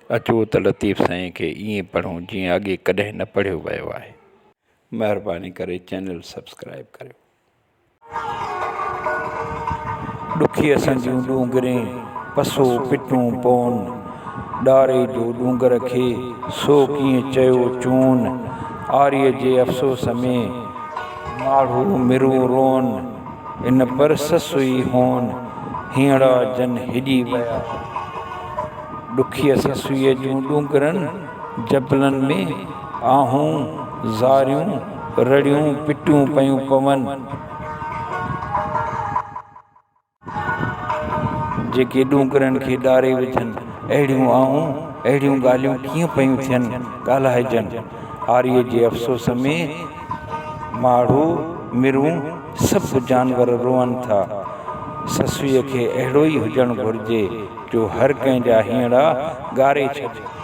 अचो त लतीफ़ साईं खे ईअं पढ़ूं जीअं अॻे कॾहिं न पढ़ियो वियो आहे। महिरबानी करे चैनल सब्सक्राइब करियो। ॾुखी असांजियूं डूंगरें पसो पिटूं पौन, ॾारे जो डूंगर खे सो कीअं चयो चून। आर्य जे अफ़सोस में माण्हू मिरू रोन, इन पर ससुई होन हींअड़ा जन हेॾी विया। ॾुखी ससुईअ जूं डूंगरनि जबलनि में आहूं ज़ारियूं रड़ियूं पिटियूं पयूं पवन। जेके डूंगरनि खे ॾारे विझनि अहिड़ियूं आहूं अहिड़ियूं ॻाल्हियूं कीअं पयूं थियनि ॻाल्हाइजनि। आर्य जे अफ़सोस में माण्हू मिरूं सभु जानवर रोअनि था। ससुईअ खे अहिड़ो ई हुजणु घुरिजे जो हर कंहिंजा हींअड़ा ॻारे छॾे।